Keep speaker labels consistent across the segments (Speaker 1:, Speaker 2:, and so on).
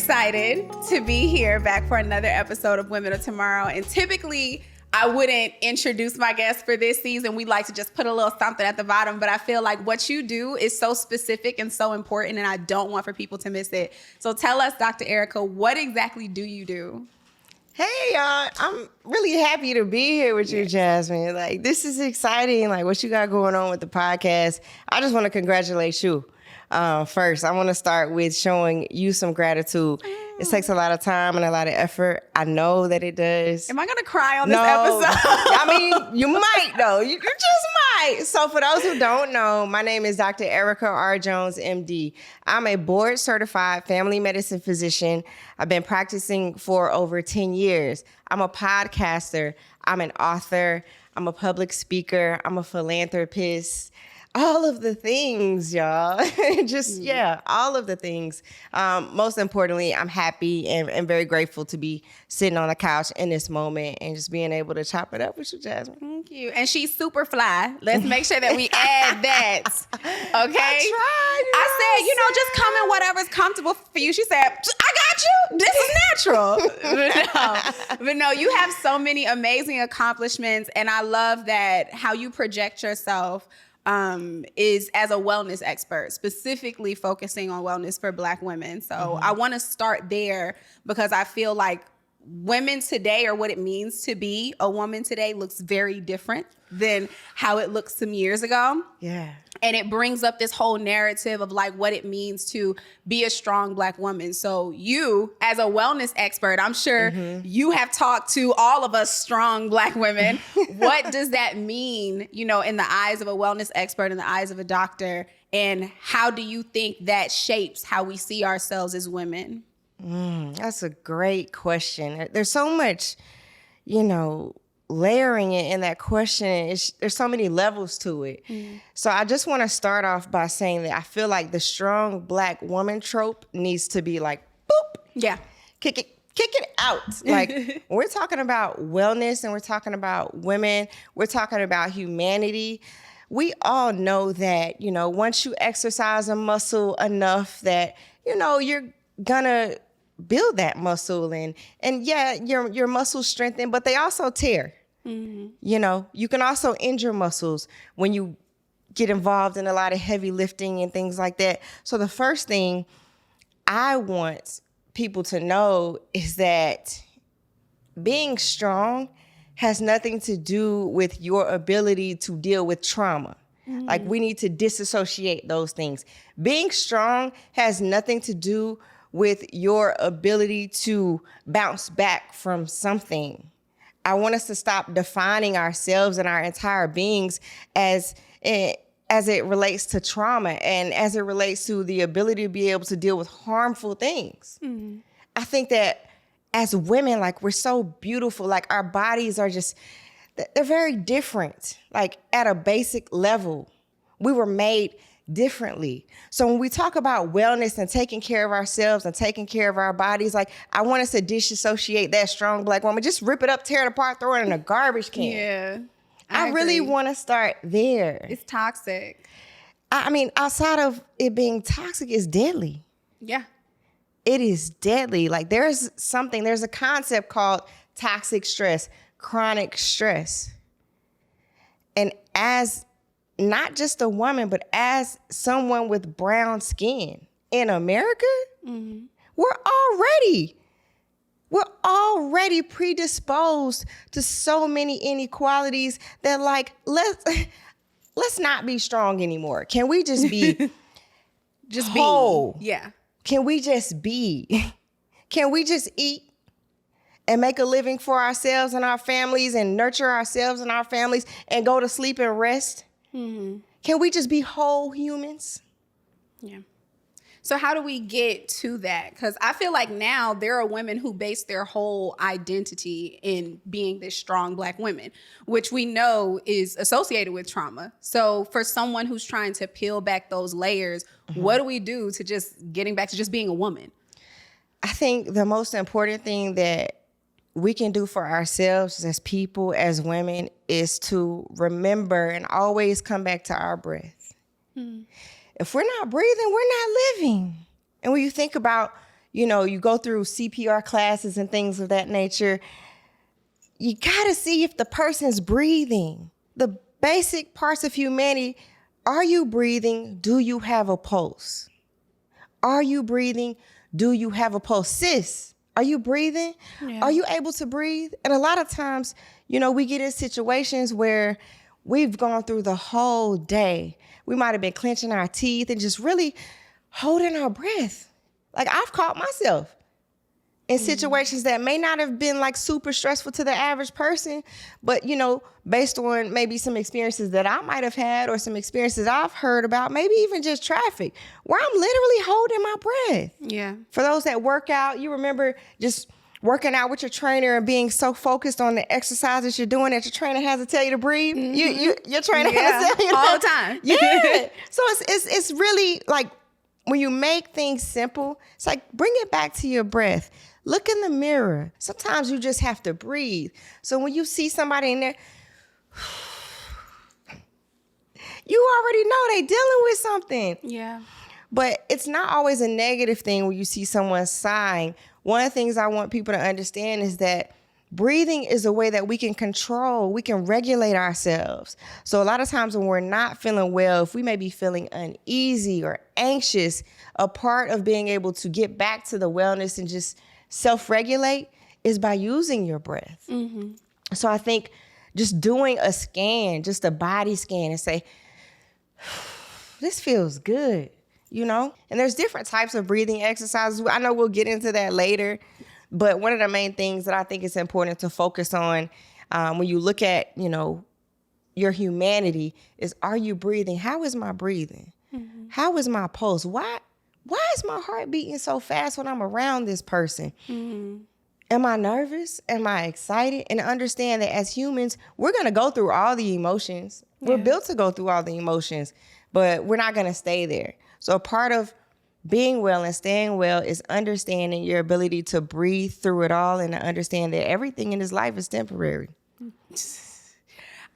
Speaker 1: excited to be here back for another episode of Women of TmrO. And typically, I wouldn't introduce my guests for this season. We like to just put a little something at the bottom, but I feel like what you do is so specific and so important, and I don't want for people to miss it. So tell us, Dr. Erica, what exactly do you do?
Speaker 2: Hey, y'all. I'm really happy to be here with you, Jasmine. Like, this is exciting, like what you got going on with the podcast. I just want to congratulate you. First, I want to start with showing you some gratitude. It takes a lot of time and a lot of effort. I know that it does.
Speaker 1: Am I going to cry on this episode?
Speaker 2: I mean, you might, though. You just might. So for those who don't know, my name is Dr. Erica R. Jones, MD. I'm a board-certified family medicine physician. I've been practicing for over 10 years. I'm a podcaster. I'm an author. I'm a public speaker. I'm a philanthropist. All of the things, y'all. All of the things. Most importantly, I'm happy and very grateful to be sitting on the couch in this moment and just being able to chop it up with you, Jasmine.
Speaker 1: Thank you. And she's super fly. Let's make sure that we add that. Okay? I said, just come in whatever's comfortable for you. She said, I got you. This is natural. But no, you have so many amazing accomplishments. And I love that how you project yourself is as a wellness expert, specifically focusing on wellness for Black women. So I want to start there because I feel like women today, or what it means to be a woman today, looks very different than how it looked some years ago.
Speaker 2: Yeah.
Speaker 1: And it brings up this whole narrative of like what it means to be a strong Black woman. So you, as a wellness expert, I'm sure you have talked to all of us strong Black women. What does that mean, in the eyes of a wellness expert, in the eyes of a doctor? And how do you think that shapes how we see ourselves as women?
Speaker 2: That's a great question. There's so much, layering it in that question. There's so many levels to it. So I just want to start off by saying that I feel like the strong Black woman trope needs to be like, boop.
Speaker 1: Yeah.
Speaker 2: Kick it out. Like, when we're talking about wellness and we're talking about women, we're talking about humanity. We all know that, once you exercise a muscle enough that, you're gonna build that muscle and your muscles strengthen, but they also tear. You can also injure muscles when you get involved in a lot of heavy lifting and things like that. So the first thing I want people to know is that being strong has nothing to do with your ability to deal with trauma. Like, we need to disassociate those things. Being strong has nothing to do with your ability to bounce back from something. I want us to stop defining ourselves and our entire beings as it relates to trauma and as it relates to the ability to be able to deal with harmful things. I think that as women, like, we're so beautiful. Like, our bodies are they're very different. Like, at a basic level, we were made differently. So when we talk about wellness and taking care of ourselves and taking care of our bodies, like, I want us to disassociate that strong Black woman. Just rip it up, tear it apart, throw it in a garbage can.
Speaker 1: Yeah.
Speaker 2: I really want to start there.
Speaker 1: It's toxic.
Speaker 2: I mean, outside of it being toxic, it's deadly.
Speaker 1: Yeah.
Speaker 2: It is deadly. Like, there's a concept called toxic stress, chronic stress. And as not just a woman, but as someone with brown skin in America, we're already predisposed to so many inequalities that, like, let's not be strong anymore. Can we just be
Speaker 1: just
Speaker 2: whole?
Speaker 1: Be. Yeah.
Speaker 2: Can we just be? Can we just eat and make a living for ourselves and our families and nurture ourselves and our families and go to sleep and rest? Can we just be whole humans?
Speaker 1: Yeah. So how do we get to that? Because I feel like now there are women who base their whole identity in being this strong Black women, which we know is associated with trauma. So for someone who's trying to peel back those layers, what do we do to just getting back to just being a woman?
Speaker 2: I think the most important thing that we can do for ourselves as people, as women, is to remember and always come back to our breath. If we're not breathing, we're not living. And when you think about, you go through CPR classes and things of that nature, you gotta see if the person's breathing. The basic parts of humanity, are you breathing? Do you have a pulse? Are you breathing? Do you have a pulse? Sis, are you breathing? Yeah. Are you able to breathe? And a lot of times, we get in situations where we've gone through the whole day. We might have been clenching our teeth and just really holding our breath. Like, I've caught myself in situations that may not have been like super stressful to the average person, but based on maybe some experiences that I might have had or some experiences I've heard about, maybe even just traffic, where I'm literally holding my breath.
Speaker 1: Yeah.
Speaker 2: For those that work out, you remember just working out with your trainer and being so focused on the exercises you're doing that your trainer has to tell you to breathe. Mm-hmm. Your trainer has to tell you
Speaker 1: all the time.
Speaker 2: Yeah. So it's really like, when you make things simple, it's like, bring it back to your breath. Look in the mirror. Sometimes you just have to breathe. So when you see somebody in there, you already know they dealing with something.
Speaker 1: Yeah.
Speaker 2: But it's not always a negative thing when you see someone sighing. One of the things I want people to understand is that breathing is a way that we can control, we can regulate ourselves. So a lot of times when we're not feeling well, if we may be feeling uneasy or anxious, a part of being able to get back to the wellness and just self-regulate is by using your breath. Mm-hmm. So I think just doing a scan, just a body scan, and say, this feels good, And there's different types of breathing exercises. I know we'll get into that later, but one of the main things that I think is important to focus on when you look at, your humanity is, are you breathing? How is my breathing? Mm-hmm. How is my pulse? Why is my heart beating so fast when I'm around this person? Mm-hmm. Am I nervous? Am I excited? And understand that as humans, we're going to go through all the emotions. Yeah. We're built to go through all the emotions, but we're not going to stay there. So part of being well and staying well is understanding your ability to breathe through it all and to understand that everything in this life is temporary.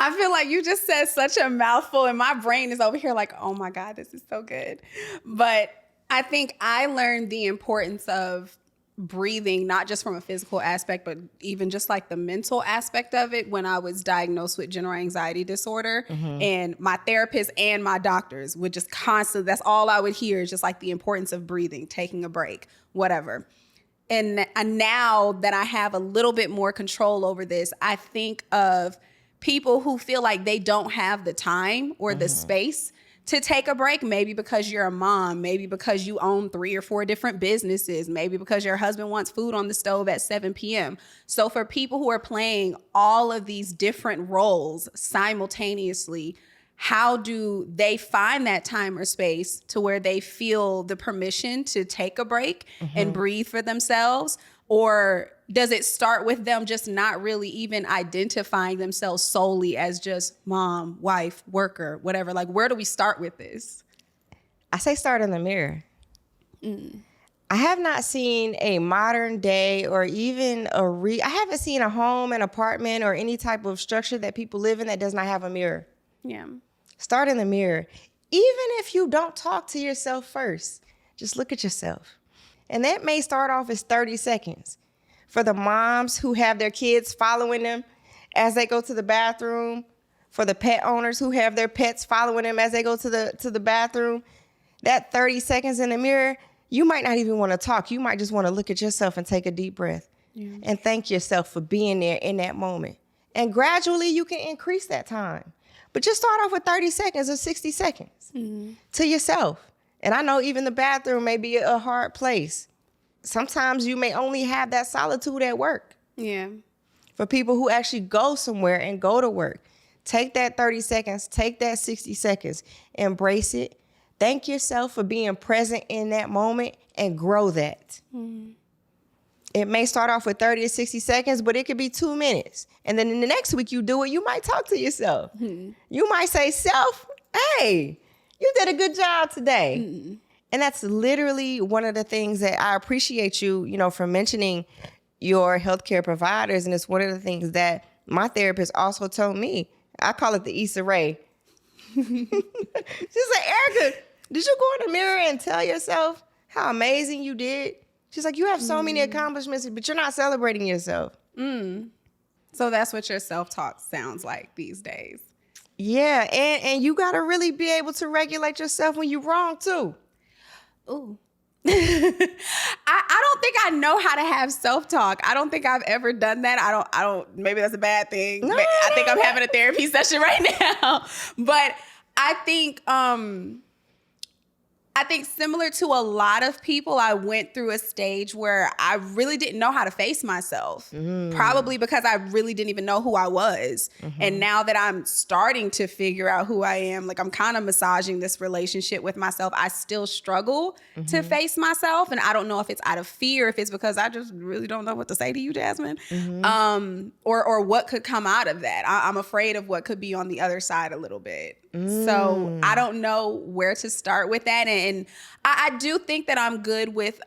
Speaker 1: I feel like you just said such a mouthful and my brain is over here like, oh my God, this is so good. But I think I learned the importance of breathing, not just from a physical aspect, but even just like the mental aspect of it when I was diagnosed with general anxiety disorder. Mm-hmm. And my therapist and my doctors would just constantly, that's all I would hear is just like the importance of breathing, taking a break, whatever. And now that I have a little bit more control over this, I think of people who feel like they don't have the time or the space to take a break, maybe because you're a mom, maybe because you own 3 or 4 different businesses, maybe because your husband wants food on the stove at 7 p.m. So for people who are playing all of these different roles simultaneously, how do they find that time or space to where they feel the permission to take a break and breathe for themselves? Or does it start with them just not really even identifying themselves solely as just mom, wife, worker, whatever? Like, where do we start with this?
Speaker 2: I say start in the mirror. I have not seen a modern day or even I haven't seen a home, an apartment, or any type of structure that people live in that does not have a mirror.
Speaker 1: Yeah.
Speaker 2: Start in the mirror. Even if you don't talk to yourself first, just look at yourself. And that may start off as 30 seconds. For the moms who have their kids following them as they go to the bathroom, for the pet owners who have their pets following them as they go to the bathroom, that 30 seconds in the mirror, you might not even want to talk. You might just want to look at yourself and take a deep breath and thank yourself for being there in that moment. And gradually you can increase that time. But just start off with 30 seconds or 60 seconds to yourself. And I know even the bathroom may be a hard place. Sometimes you may only have that solitude at work.
Speaker 1: Yeah.
Speaker 2: For people who actually go somewhere and go to work, take that 30 seconds, take that 60 seconds, embrace it. Thank yourself for being present in that moment and grow that. It may start off with 30 or 60 seconds, but it could be 2 minutes. And then in the next week you do it, you might talk to yourself. You might say, self, hey, you did a good job today. And that's literally one of the things that I appreciate you, for mentioning your healthcare providers. And it's one of the things that my therapist also told me. I call it the Issa Rae. She's like, Erica, did you go in the mirror and tell yourself how amazing you did? She's like, you have so many accomplishments, but you're not celebrating yourself.
Speaker 1: So that's what your self-talk sounds like these days.
Speaker 2: Yeah, and you got to really be able to regulate yourself when you're wrong, too.
Speaker 1: Ooh. I don't think I know how to have self-talk. I don't think I've ever done that. I don't, maybe that's a bad thing.
Speaker 2: No,
Speaker 1: I think I'm having a therapy session right now. But I think similar to a lot of people, I went through a stage where I really didn't know how to face myself. Probably because I really didn't even know who I was. And now that I'm starting to figure out who I am, like I'm kind of massaging this relationship with myself, I still struggle to face myself. And I don't know if it's out of fear, if it's because I just really don't know what to say to you, Jasmine, or what could come out of that. I'm afraid of what could be on the other side a little bit. So I don't know where to start with that. And I do think that I'm good with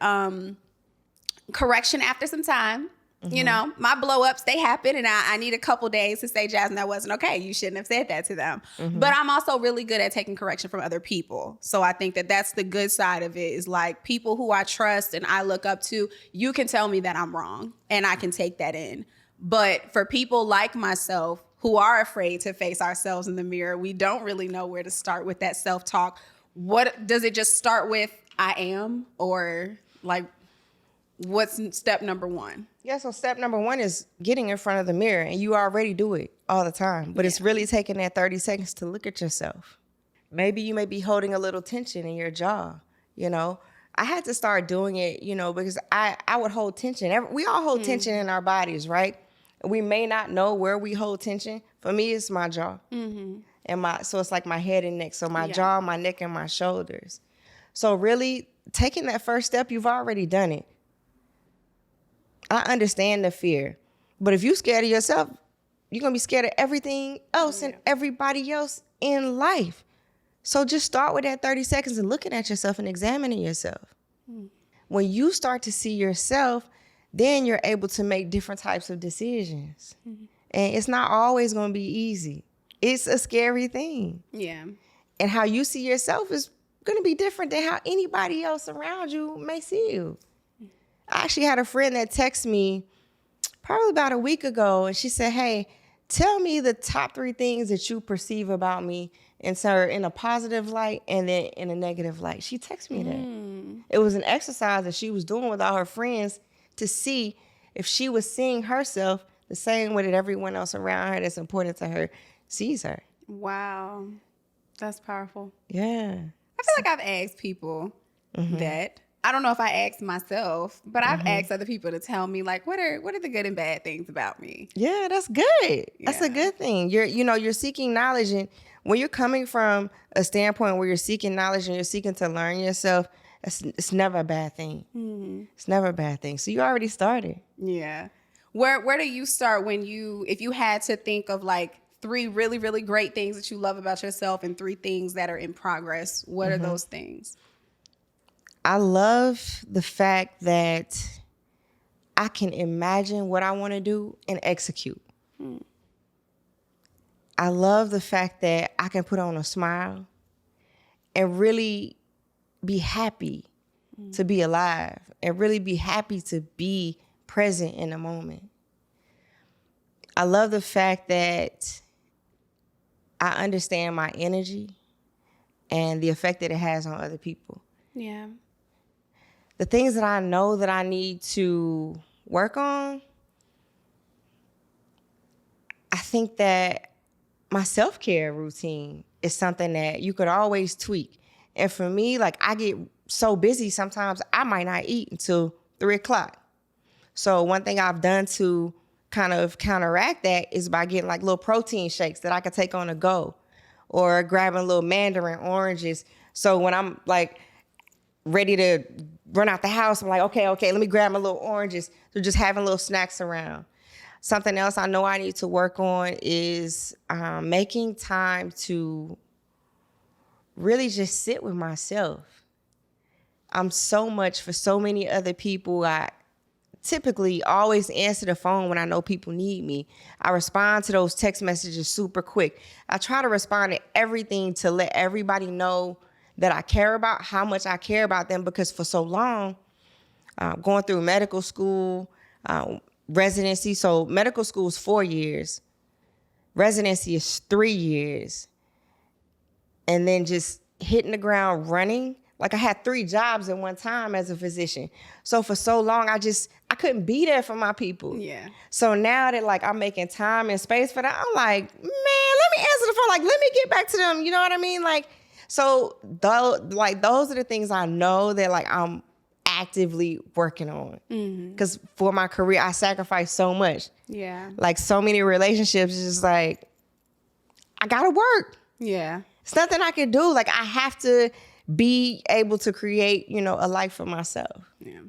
Speaker 1: correction after some time. You know, my blow ups, they happen, and I need a couple days to say, Jasmine, that wasn't okay. You shouldn't have said that to them. But I'm also really good at taking correction from other people. So I think that that's the good side of it, is like people who I trust and I look up to, you can tell me that I'm wrong and I can take that in. But for people like myself who are afraid to face ourselves in the mirror, we don't really know where to start with that self-talk. What does it just start with? I am, or like, what's step number one?
Speaker 2: Yeah, so step number one is getting in front of the mirror, and you already do it all the time, but it's really taking that 30 seconds to look at yourself. Maybe you may be holding a little tension in your jaw, you know. I had to start doing it, you know, because I would hold tension. We all hold tension in our bodies, right? We may not know where we hold tension. For me, it's my jaw. And so it's like my head and neck. So my jaw, my neck, and my shoulders. So really taking that first step, you've already done it. I understand the fear. But if you're scared of yourself, you're going to be scared of everything else and everybody else in life. So just start with that 30 seconds and looking at yourself and examining yourself. When you start to see yourself, then you're able to make different types of decisions. And it's not always going to be easy. It's a scary thing. Yeah. And how you see yourself is going to be different than how anybody else around you may see you. I actually had a friend that texted me probably about a week ago, and she said, hey, tell me the top 3 things that you perceive about me in a positive light and then in a negative light. She texted me that. It was an exercise that she was doing with all her friends to see if she was seeing herself the same way that everyone else around her that's important to her sees her.
Speaker 1: Wow. That's powerful.
Speaker 2: Yeah.
Speaker 1: I feel like I've asked people that. I don't know if I asked myself, but I've asked other people to tell me, like, what are the good and bad things about me?
Speaker 2: Yeah, that's good. Yeah. That's a good thing. You're seeking knowledge, and when you're coming from a standpoint where you're seeking knowledge and you're seeking to learn yourself, it's never a bad thing. It's never a bad thing. So you already started.
Speaker 1: Yeah. Where do you start if you had to think of like 3 really, really great things that you love about yourself and 3 things that are in progress? What are those things?
Speaker 2: I love the fact that I can imagine what I want to do and execute. I love the fact that I can put on a smile and really be happy to be alive and really be happy to be present in the moment. I love the fact that I understand my energy and the effect that it has on other people. Yeah. The things that I know that I need to work on, I think that my self-care routine is something that you could always tweak. And for me, like, I get so busy sometimes I might not eat until 3:00. So one thing I've done to kind of counteract that is by getting like little protein shakes that I could take on the go, or grabbing little mandarin oranges. So when I'm like ready to run out the house, I'm like, okay, let me grab my little oranges. So just having little snacks around. Something else I know I need to work on is making time to really just sit with myself. I'm so much for so many other people. I typically always answer the phone when I know people need me. I respond to those text messages super quick. I try to respond to everything to let everybody know that I care about, how much I care about them, because for so long, going through medical school, residency. So medical school is 4 years. Residency is 3 years. And then just hitting the ground running. Like I had 3 jobs at one time as a physician. So for so long, I couldn't be there for my people.
Speaker 1: Yeah.
Speaker 2: So now that like I'm making time and space for that, I'm like, man, let me answer the phone. Like, let me get back to them. You know what I mean? Like, so those are the things I know that like I'm actively working on. Because for my career, I sacrificed so much.
Speaker 1: Yeah.
Speaker 2: Like so many relationships, it's just like, I gotta work.
Speaker 1: Yeah.
Speaker 2: It's nothing I can do. Like I have to be able to create, a life for myself.
Speaker 1: Yeah.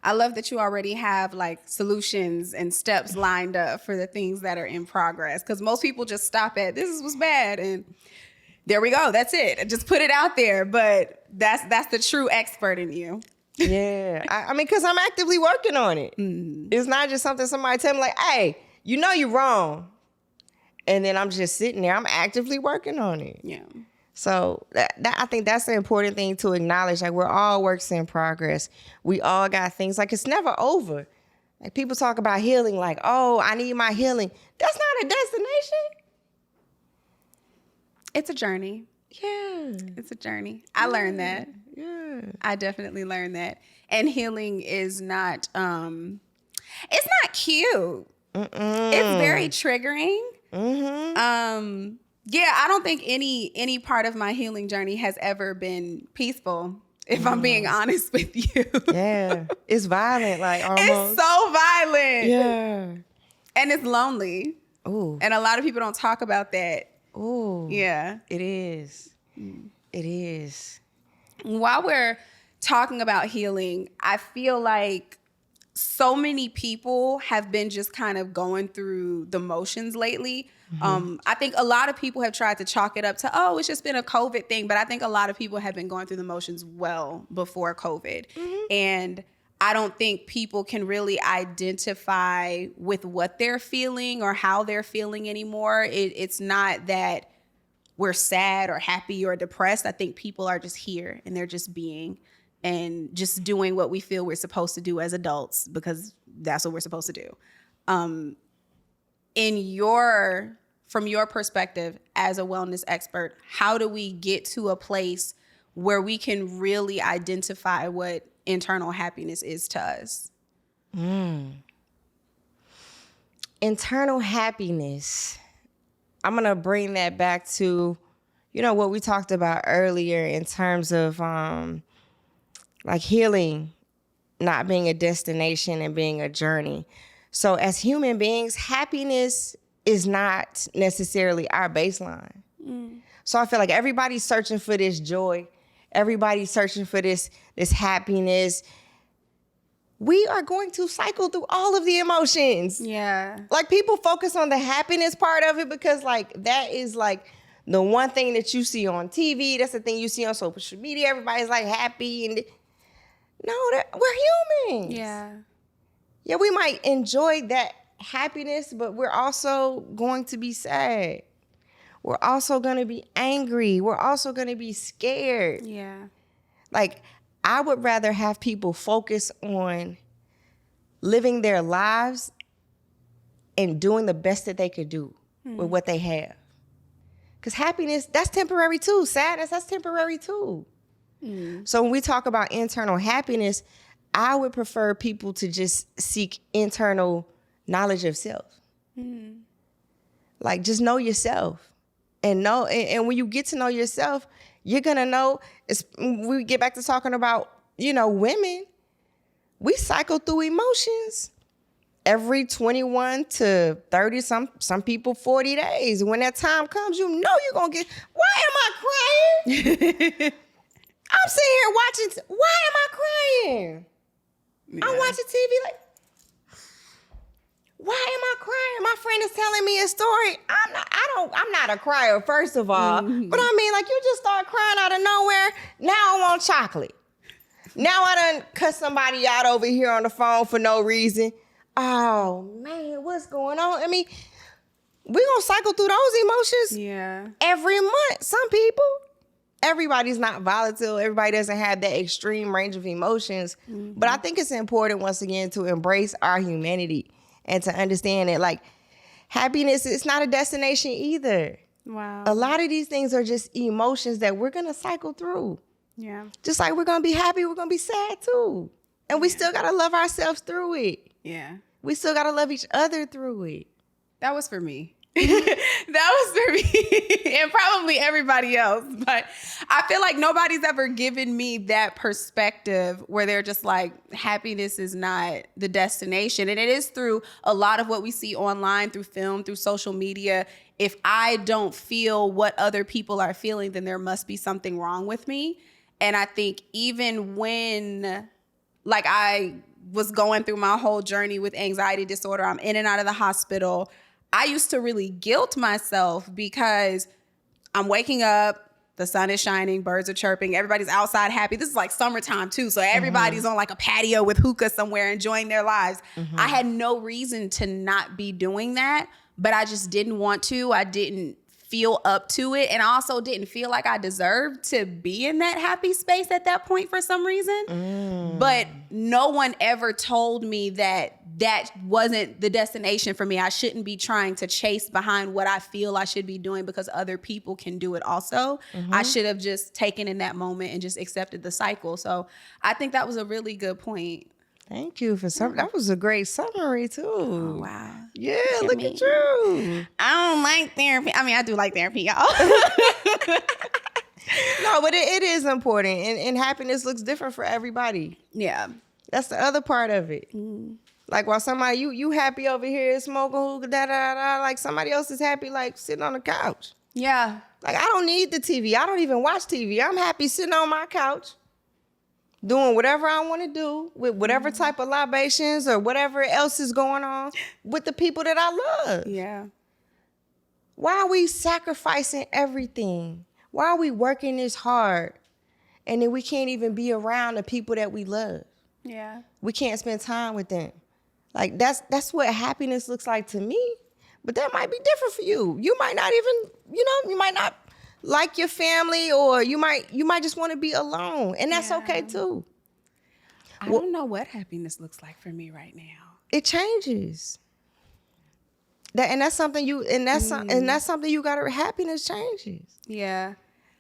Speaker 1: I love that you already have like solutions and steps lined up for the things that are in progress. Because most people just stop at this was bad and there we go. That's it. Just put it out there. But that's the true expert in you.
Speaker 2: Yeah. I mean, because I'm actively working on it. It's not just something somebody tell me like, hey, you're wrong. And then I'm just sitting there. I'm actively working on it.
Speaker 1: Yeah.
Speaker 2: So I think that's the important thing to acknowledge. Like we're all works in progress. We all got things. Like it's never over. Like people talk about healing like, oh, I need my healing. That's not a destination.
Speaker 1: It's a journey.
Speaker 2: Yeah.
Speaker 1: It's a journey. I learned that.
Speaker 2: Yeah.
Speaker 1: I definitely learned that. And healing is not, it's not cute. It's very triggering. Yeah, I don't think any part of my healing journey has ever been peaceful, if I'm being honest with you.
Speaker 2: Yeah. It's violent, like almost.
Speaker 1: It's so violent.
Speaker 2: Yeah.
Speaker 1: And it's lonely.
Speaker 2: Ooh.
Speaker 1: And a lot of people don't talk about that.
Speaker 2: Ooh.
Speaker 1: Yeah.
Speaker 2: It is. It is.
Speaker 1: While we're talking about healing, I feel like so many people have been just kind of going through the motions lately. I think a lot of people have tried to chalk it up to, oh, it's just been a COVID thing. But I think a lot of people have been going through the motions well before COVID. And I don't think people can really identify with what they're feeling or how they're feeling anymore. It's not that we're sad or happy or depressed. I think people are just here and they're just being and just doing what we feel we're supposed to do as adults because that's what we're supposed to do. From your perspective as a wellness expert, how do we get to a place where we can really identify what internal happiness is to us?
Speaker 2: Internal happiness. I'm going to bring that back to, what we talked about earlier in terms of like healing not being a destination and being a journey. So as human beings, happiness is not necessarily our baseline. So I feel like everybody's searching for this joy. Everybody's searching for this happiness. We are going to cycle through all of the emotions.
Speaker 1: Yeah.
Speaker 2: Like people focus on the happiness part of it because like that is like the one thing that you see on TV. That's the thing you see on social media. Everybody's like happy and no, we're humans. Yeah, we might enjoy that happiness, but we're also going to be sad. We're also going to be angry. We're also going to be scared.
Speaker 1: Yeah.
Speaker 2: Like, I would rather have people focus on living their lives and doing the best that they could do with what they have. Because happiness, that's temporary too. Sadness, that's temporary too. So when we talk about internal happiness, I would prefer people to just seek internal knowledge of self. Like just know yourself and when you get to know yourself, you're going to know, we get back to talking about, women, we cycle through emotions every 21 to 30, some people 40 days. When that time comes, you're going to get, why am I crying? I'm sitting here watching, why am I crying? Yeah. I'm watching TV like, why am I crying? My friend is telling me a story. I'm not a crier, first of all. But I mean, like you just start crying out of nowhere. Now I want chocolate. Now I done cut somebody out over here on the phone for no reason. Oh man, what's going on? I mean, we gonna cycle through those emotions
Speaker 1: every
Speaker 2: month. Some people. everybody's not volatile. Everybody doesn't have that extreme range of emotions. But I think it's important, once again, to embrace our humanity and to understand that, like, happiness is not a destination either.
Speaker 1: Wow.
Speaker 2: A lot of these things are just emotions that we're going to cycle through.
Speaker 1: Yeah.
Speaker 2: Just like we're going to be happy, we're going to be sad too. And we still got to love ourselves through it.
Speaker 1: Yeah.
Speaker 2: We still got to love each other through it.
Speaker 1: That was for me. That was for me and probably everybody else. But I feel like nobody's ever given me that perspective where they're just like, happiness is not the destination. And it is through a lot of what we see online, through film, through social media. If I don't feel what other people are feeling, then there must be something wrong with me. And I think even when, like, I was going through my whole journey with anxiety disorder, I'm in and out of the hospital, I used to really guilt myself because I'm waking up, the sun is shining, birds are chirping, everybody's outside happy. This is like summertime too, so everybody's on like a patio with hookah somewhere enjoying their lives. I had no reason to not be doing that, but I just didn't want to. I didn't feel up to it, and I also didn't feel like I deserved to be in that happy space at that point for some reason. But no one ever told me that that wasn't the destination for me. I shouldn't be trying to chase behind what I feel I should be doing because other people can do it also. I should have just taken in that moment and just accepted the cycle. So I think that was a really good point.
Speaker 2: Thank you for some. That was a great summary too.
Speaker 1: Oh, wow.
Speaker 2: Yeah, look at you.
Speaker 1: I don't like therapy. I mean, I do like therapy, y'all.
Speaker 2: No, but it is important, and happiness looks different for everybody.
Speaker 1: Yeah.
Speaker 2: That's the other part of it. Like, while somebody, you happy over here smoking hookah, da-da-da, like somebody else is happy, like, sitting on the couch.
Speaker 1: Yeah.
Speaker 2: Like, I don't need the TV. I don't even watch TV. I'm happy sitting on my couch, doing whatever I want to do with whatever type of libations or whatever else is going on with the people that I love.
Speaker 1: Yeah.
Speaker 2: Why are we sacrificing everything? Why are we working this hard and then we can't even be around the people that we love?
Speaker 1: Yeah.
Speaker 2: We can't spend time with them. Like, that's what happiness looks like to me. But that might be different for you. You might not even, you might not like your family, or you might just want to be alone. And that's okay too.
Speaker 1: I don't know what happiness looks like for me right now.
Speaker 2: It changes. That's something you gotta, happiness changes.
Speaker 1: Yeah.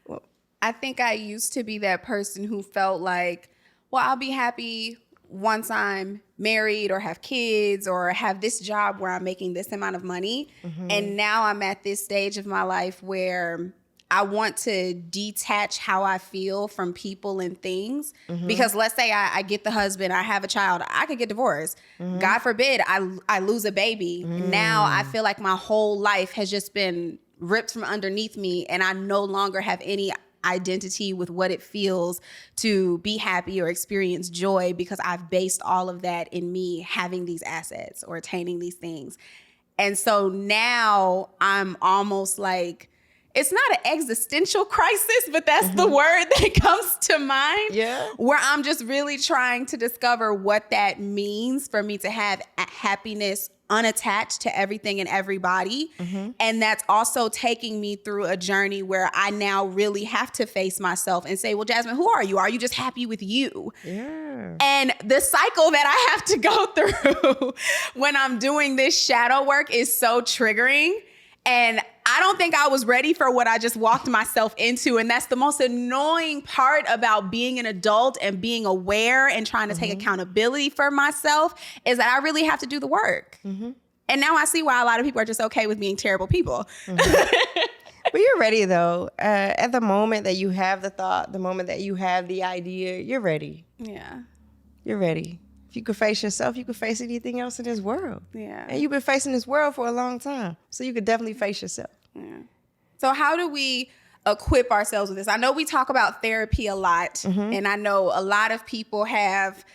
Speaker 1: Well, I think I used to be that person who felt like, well, I'll be happy once I'm married or have kids or have this job where I'm making this amount of money. And now I'm at this stage of my life where I want to detach how I feel from people and things. Because let's say I get the husband, I have a child, I could get divorced. God forbid I lose a baby. Now I feel like my whole life has just been ripped from underneath me, and I no longer have any identity with what it feels to be happy or experience joy, because I've based all of that in me having these assets or attaining these things. And so now I'm almost like, it's not an existential crisis, but that's the word that comes to mind.
Speaker 2: Yeah.
Speaker 1: Where I'm just really trying to discover what that means for me to have happiness unattached to everything and everybody. And that's also taking me through a journey where I now really have to face myself and say, well, Jasmine, who are you? Are you just happy with you?
Speaker 2: Yeah.
Speaker 1: And the cycle that I have to go through when I'm doing this shadow work is so triggering. And I don't think I was ready for what I just walked myself into. And that's the most annoying part about being an adult and being aware and trying to take accountability for myself, is that I really have to do the work. And now I see why a lot of people are just okay with being terrible people.
Speaker 2: But you're ready, though. At the moment that you have the thought, the moment that you have the idea, you're ready.
Speaker 1: Yeah.
Speaker 2: You're ready. If you could face yourself, you could face anything else in this world.
Speaker 1: Yeah.
Speaker 2: And you've been facing this world for a long time. So you could definitely face yourself.
Speaker 1: Yeah. So how do we equip ourselves with this? I know we talk about therapy a lot, and I know a lot of people have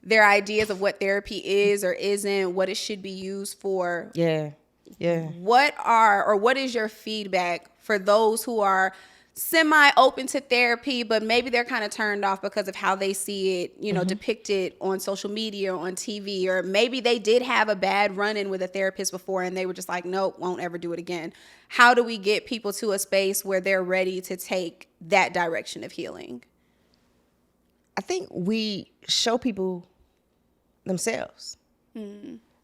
Speaker 1: their ideas of what therapy is or isn't, what it should be used for.
Speaker 2: Yeah. Yeah.
Speaker 1: What is your feedback for those who are semi-open to therapy, but maybe they're kind of turned off because of how they see it, you know, depicted on social media or on TV, or maybe they did have a bad run-in with a therapist before and they were just like, nope, won't ever do it again. How do we get people to a space where they're ready to take that direction of healing?
Speaker 2: I think we show people themselves.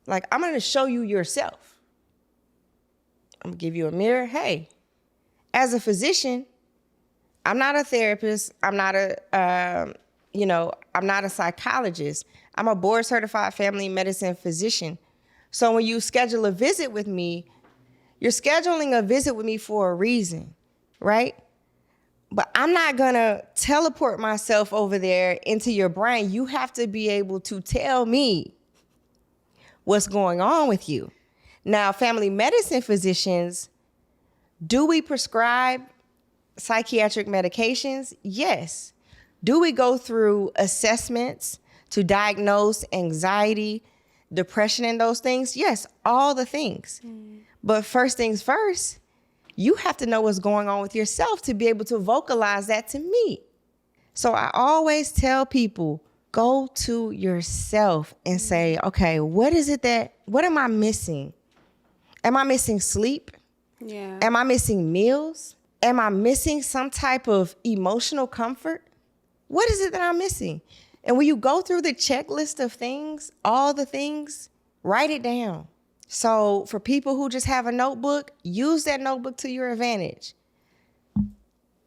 Speaker 2: Like, I'm going to show you yourself. I'm going to give you a mirror. Hey, as a physician, I'm not a therapist. I'm not I'm not a psychologist. I'm a board certified family medicine physician. So when you schedule a visit with me, you're scheduling a visit with me for a reason, right? But I'm not gonna teleport myself over there into your brain. You have to be able to tell me what's going on with you. Now, family medicine physicians, do we prescribe psychiatric medications? Yes. Do we go through assessments to diagnose anxiety, depression, and those things? Yes, all the things. But first things first, you have to know what's going on with yourself to be able to vocalize that to me. So I always tell people, go to yourself and say, okay, what am I missing? Am I missing sleep?
Speaker 1: Yeah.
Speaker 2: Am I missing meals? Am I missing some type of emotional comfort? What is it that I'm missing? And when you go through the checklist of things, all the things, write it down. So for people who just have a notebook, use that notebook to your advantage.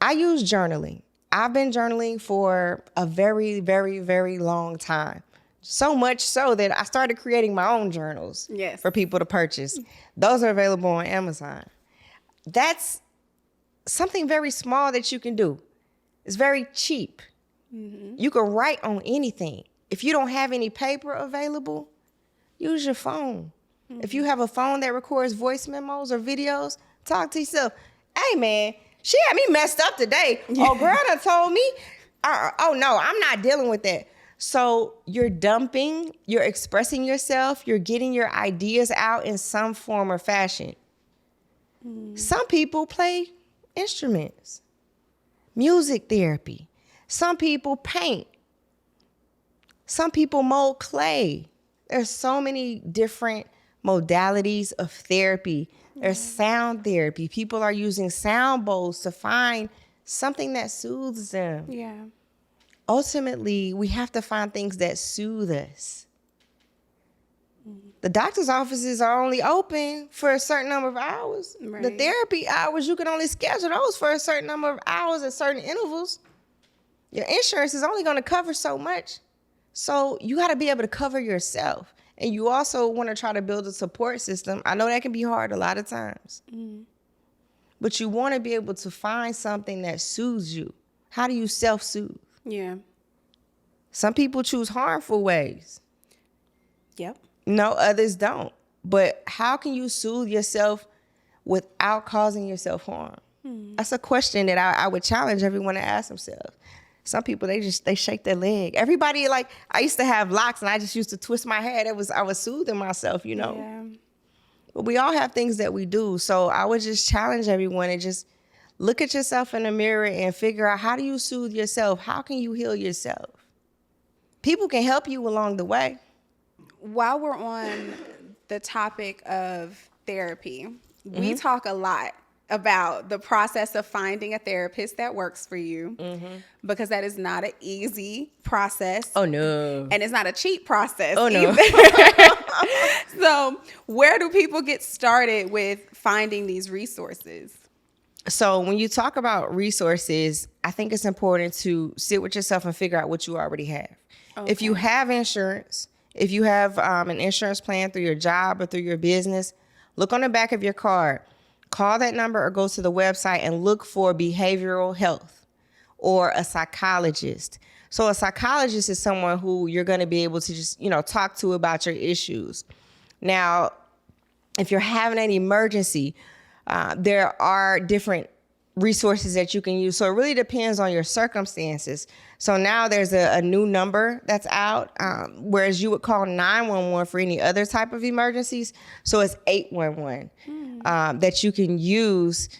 Speaker 2: I use journaling. I've been journaling for a very, very, very long time. So much so that I started creating my own journals for people to purchase. Those are available on Amazon. That's something very small that you can do. It's very cheap. You can write on anything. If you don't have any paper available, use your phone. If you have a phone that records voice memos or videos, talk to yourself. Hey, man, she had me messed up today. Oh, girl done told me. Oh, no, I'm not dealing with that. So you're dumping, you're expressing yourself, you're getting your ideas out in some form or fashion. Some people play instruments, music therapy. Some people paint. Some people mold clay. There's so many different modalities of therapy. There's sound therapy. People are using sound bowls to find something that soothes them.
Speaker 1: Yeah.
Speaker 2: Ultimately, we have to find things that soothe us. The doctor's offices are only open for a certain number of hours.
Speaker 1: Right.
Speaker 2: The therapy hours, you can only schedule those for a certain number of hours at certain intervals. Your insurance is only going to cover so much. So you got to be able to cover yourself. And you also want to try to build a support system. I know that can be hard a lot of times. But you want to be able to find something that soothes you. How do you self-soothe?
Speaker 1: Yeah.
Speaker 2: Some people choose harmful ways.
Speaker 1: Yep.
Speaker 2: No, others don't. But how can you soothe yourself without causing yourself harm? That's a question that I would challenge everyone to ask themselves. Some people, they shake their leg. Everybody, like, I used to have locks and I just used to twist my hair. I was soothing myself, you know.
Speaker 1: Yeah.
Speaker 2: But we all have things that we do. So I would just challenge everyone to just look at yourself in the mirror and figure out, how do you soothe yourself? How can you heal yourself? People can help you along the way.
Speaker 1: While we're on the topic of therapy, we talk a lot about the process of finding a therapist that works for you, because that is not an easy process.
Speaker 2: Oh, no.
Speaker 1: And it's not a cheap process
Speaker 2: either.
Speaker 1: So where do people get started with finding these resources?
Speaker 2: So when you talk about resources, I think it's important to sit with yourself and figure out what you already have. Okay. If you have insurance, if you have an insurance plan through your job or through your business, look on the back of your card. Call that number or go to the website and look for behavioral health or a psychologist. So a psychologist is someone who you're going to be able to just, talk to about your issues. Now, if you're having an emergency, there are different resources that you can use. So it really depends on your circumstances. So now there's a new number that's out, whereas you would call 911 for any other type of emergencies. So it's 811 that you can use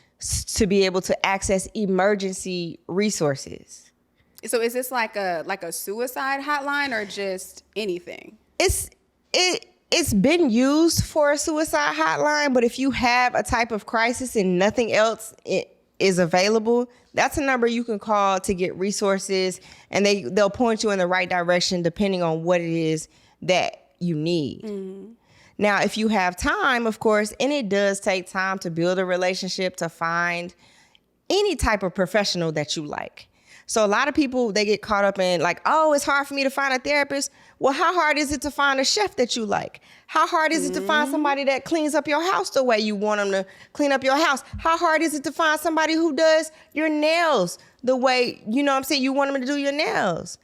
Speaker 2: to be able to access emergency resources.
Speaker 1: So is this like a suicide hotline or just anything?
Speaker 2: It's been used for a suicide hotline, but if you have a type of crisis and nothing else is available, that's a number you can call to get resources, and they'll point you in the right direction depending on what it is that you need. Mm-hmm. Now, if you have time, of course, and it does take time to build a relationship, to find any type of professional that you like. So a lot of people, they get caught up in like, oh, it's hard for me to find a therapist. Well, how hard is it to find a chef that you like? How hard is it to find somebody that cleans up your house the way you want them to clean up your house? How hard is it to find somebody who does your nails the way, you know what I'm saying, you want them to do your nails?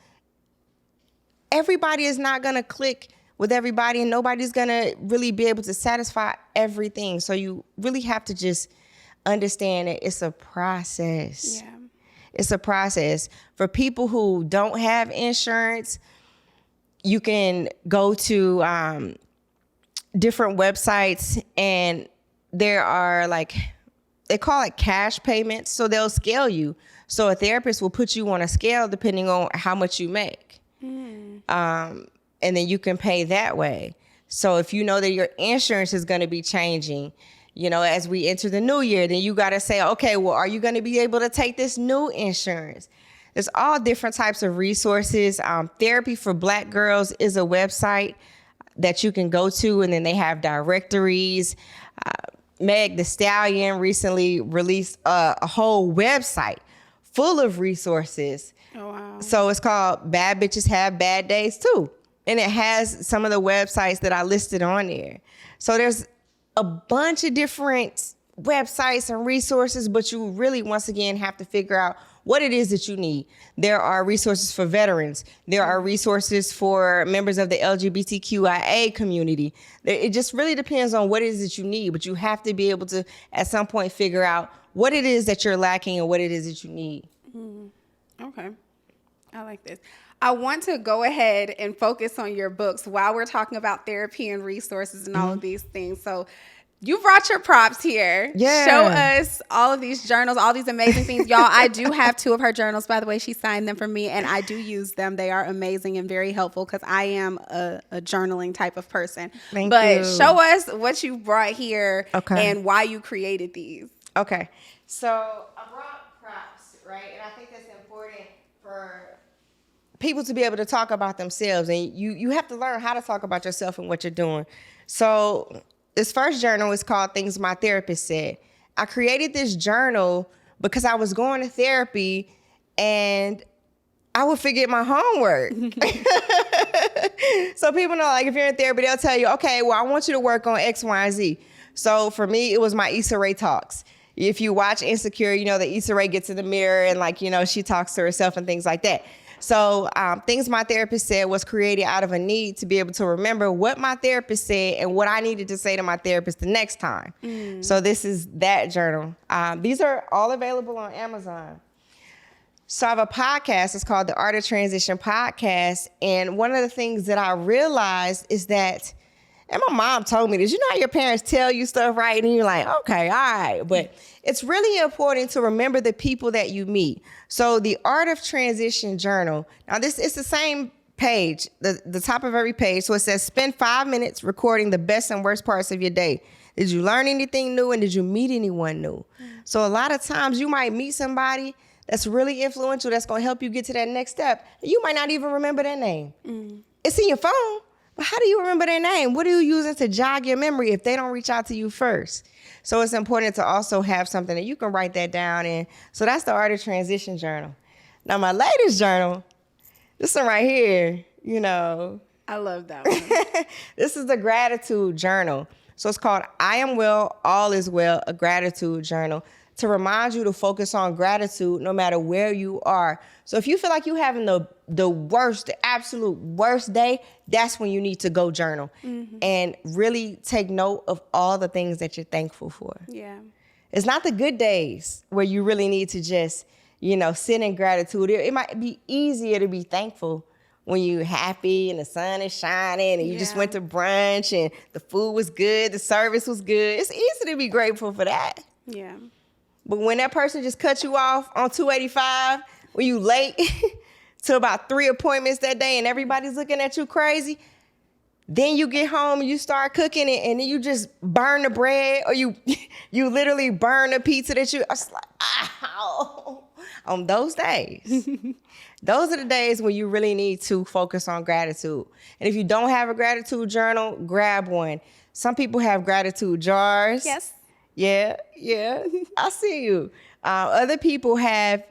Speaker 2: Everybody is not going to click with everybody, and nobody's going to really be able to satisfy everything. So you really have to just understand that it's a process. Yeah. It's a process. For people who don't have insurance, you can go to different websites, and there are they call it cash payments. So they'll scale you. So a therapist will put you on a scale depending on how much you make. And then you can pay that way. So if you know that your insurance is going to be changing, you know, as we enter the new year, then you got to say, okay, well, are you going to be able to take this new insurance? There's all different types of resources. Therapy for Black Girls is a website that you can go to, and then they have directories. Meg Thee Stallion recently released a whole website full of resources. Oh, wow. So it's called Bad Bitches Have Bad Days Too. And it has some of the websites that I listed on there. So there's a bunch of different websites and resources, but you really, once again, have to figure out what it is that you need. There are resources for veterans. There are resources for members of the LGBTQIA community. It just really depends on what it is that you need, but you have to be able to, at some point, figure out what it is that you're lacking and what it is that you need.
Speaker 1: Okay. I like this. I want to go ahead and focus on your books while we're talking about therapy and resources and all of these things. So you brought your props here. Yeah. Show us all of these journals, all these amazing things. Y'all, I do have 2 of her journals, by the way. She signed them for me, and I do use them. They are amazing and very helpful because I am a journaling type of person. Thank you. Show us what you brought here and why you created these.
Speaker 2: Okay. So I brought props, right? And I think that's important for people to be able to talk about themselves, and you have to learn how to talk about yourself and what you're doing. So this first journal is called Things My Therapist Said. I created this journal because I was going to therapy and I would forget my homework. So people know, like, if you're in therapy, they'll tell you, okay, well, I want you to work on X, Y, and Z. So for me, it was my Issa Rae talks. If you watch Insecure, you know that Issa Rae gets in the mirror and, like, you know, she talks to herself and things like that. So Things My Therapist Said was created out of a need to be able to remember what my therapist said and what I needed to say to my therapist the next time. So this is that journal. These are all available on Amazon. So I have a podcast. It's called the Art of Transition Podcast. And one of the things that I realized is that, and my mom told me this, you know how your parents tell you stuff, right? And you're like, okay, all right. But it's really important to remember the people that you meet. So the Art of Transition Journal. Now it's the same page, the top of every page. So it says, spend 5 minutes recording the best and worst parts of your day. Did you learn anything new, and did you meet anyone new? So a lot of times you might meet somebody that's really influential, that's going to help you get to that next step. And you might not even remember their name. It's in your phone. But how do you remember their name? What are you using to jog your memory if they don't reach out to you first? So it's important to also have something that you can write that down in. So that's the Art of Transition Journal. Now, my latest journal, this one right here, you know.
Speaker 1: I love that one.
Speaker 2: This is the Gratitude Journal. So it's called I Am Well, All Is Well, a Gratitude Journal, to remind you to focus on gratitude no matter where you are. So if you feel like you're having the worst, the absolute worst day, that's when you need to go journal and really take note of all the things that you're thankful for.
Speaker 1: Yeah.
Speaker 2: It's not the good days where you really need to just, you know, sit in gratitude. It might be easier to be thankful when you're happy and the sun is shining and you just went to brunch and the food was good, the service was good. It's easy to be grateful for that.
Speaker 1: Yeah.
Speaker 2: But when that person just cut you off on 285, when you late to about 3 appointments that day and everybody's looking at you crazy, then you get home and you start cooking it and then you just burn the bread or you literally burn the pizza that you, I was like, ow. On those days, those are the days when you really need to focus on gratitude. And if you don't have a gratitude journal, grab one. Some people have gratitude jars.
Speaker 1: Yes.
Speaker 2: Yeah. I see you. Other people have,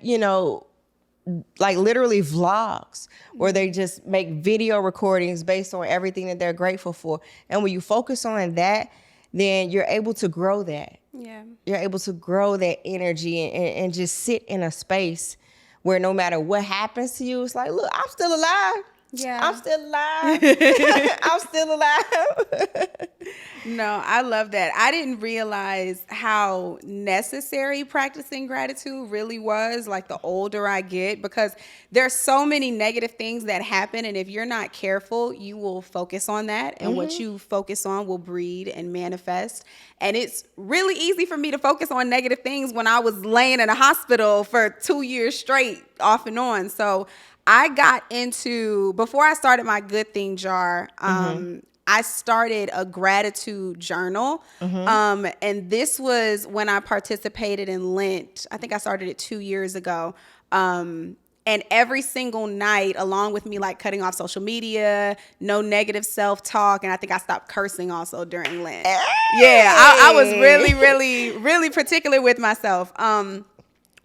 Speaker 2: like literally vlogs where they just make video recordings based on everything that they're grateful for. And when you focus on that, then you're able to grow that.
Speaker 1: Yeah. You're
Speaker 2: able to grow that energy and just sit in a space where no matter what happens to you, it's like, look, I'm still alive.
Speaker 1: Yeah.
Speaker 2: I'm still alive. I'm still alive.
Speaker 1: No, I love that. I didn't realize how necessary practicing gratitude really was, like the older I get, because there's so many negative things that happen. And if you're not careful, you will focus on that. And what you focus on will breed and manifest. And it's really easy for me to focus on negative things when I was laying in a hospital for 2 years straight, off and on. So I got into, before I started my good thing jar, I started a gratitude journal. And this was when I participated in Lent. I think I started it 2 years ago. And every single night, along with me like cutting off social media, no negative self-talk, and I think I stopped cursing also during Lent. Hey! Yeah, I was really, really, really particular with myself.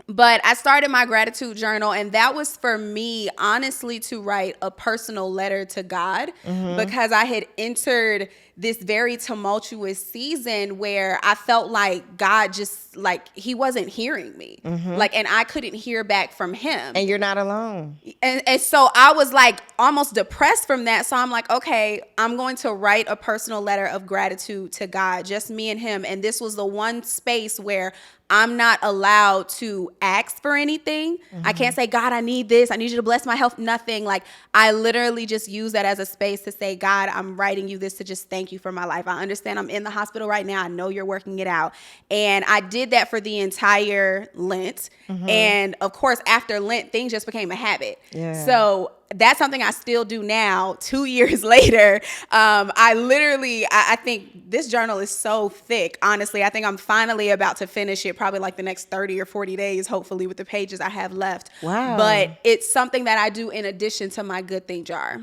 Speaker 1: But I started my gratitude journal, and that was for me, honestly, to write a personal letter to God, because I had entered this very tumultuous season where I felt like God just, like, he wasn't hearing me. Like, and I couldn't hear back from him.
Speaker 2: And you're not alone.
Speaker 1: And so I was like almost depressed from that. So I'm like, okay, I'm going to write a personal letter of gratitude to God, just me and him. And this was the one space where I'm not allowed to ask for anything. I can't say, God, I need this. I need you to bless my health. Nothing. Like, I literally just use that as a space to say, God, I'm writing you this to just thank you for my life. I understand I'm in the hospital right now. I know you're working it out. And I did that for the entire Lent. And of course, after Lent, things just became a habit. Yeah. So that's something I still do now, 2 years later. I think this journal is so thick, honestly. I think I'm finally about to finish it, probably like the next 30 or 40 days, hopefully, with the pages I have left.
Speaker 2: Wow.
Speaker 1: But it's something that I do in addition to my good thing jar.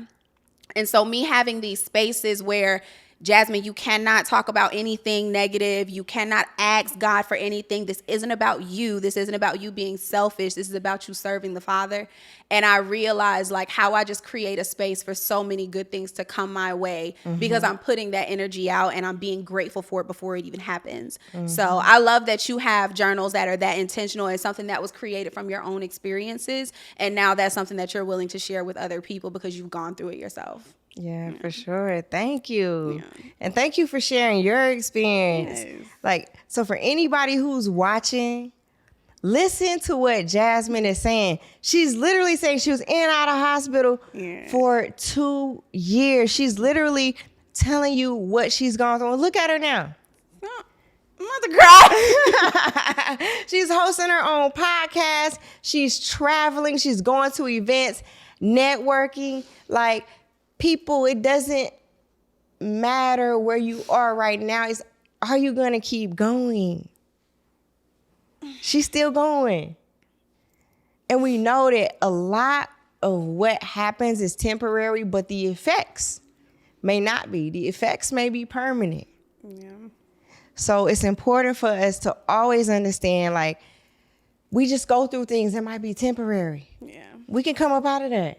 Speaker 1: And so me having these spaces where, Jasmine, you cannot talk about anything negative. You cannot ask God for anything. This isn't about you. This isn't about you being selfish. This is about you serving the Father. And I realized like how I just create a space for so many good things to come my way because I'm putting that energy out and I'm being grateful for it before it even happens. So I love that you have journals that are that intentional and something that was created from your own experiences. And now that's something that you're willing to share with other people because you've gone through it yourself.
Speaker 2: Yeah, for sure. Thank you. Yeah. And thank you for sharing your experience. Yes. Like, so for anybody who's watching, listen to what Jasmine is saying. She's literally saying she was in and out of hospital for 2 years. She's literally telling you what she's gone through. And look at her now.
Speaker 1: I'm about to cry.
Speaker 2: She's hosting her own podcast. She's traveling. She's going to events, networking. Like, people, it doesn't matter where you are right now. It's, are you going to keep going? She's still going. And we know that a lot of what happens is temporary, but the effects may not be. The effects may be permanent. Yeah. So it's important for us to always understand, like, we just go through things that might be temporary. Yeah. We can come up out of that.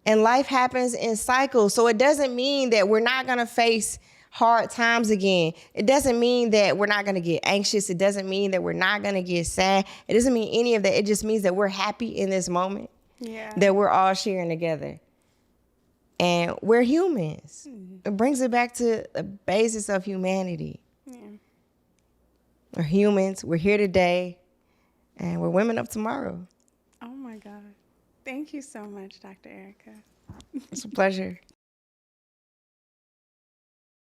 Speaker 2: And life happens in cycles. So it doesn't mean that we're not going to face hard times again. It doesn't mean that we're not going to get anxious. It doesn't mean that we're not going to get sad. It doesn't mean any of that. It just means that we're happy in this moment. Yeah. That we're all sharing together. And we're humans. It brings it back to the basis of humanity. Yeah. We're humans. We're here today. And we're women of tomorrow.
Speaker 1: Oh, my God. Thank you so much, Dr. Erica.
Speaker 2: It's a pleasure.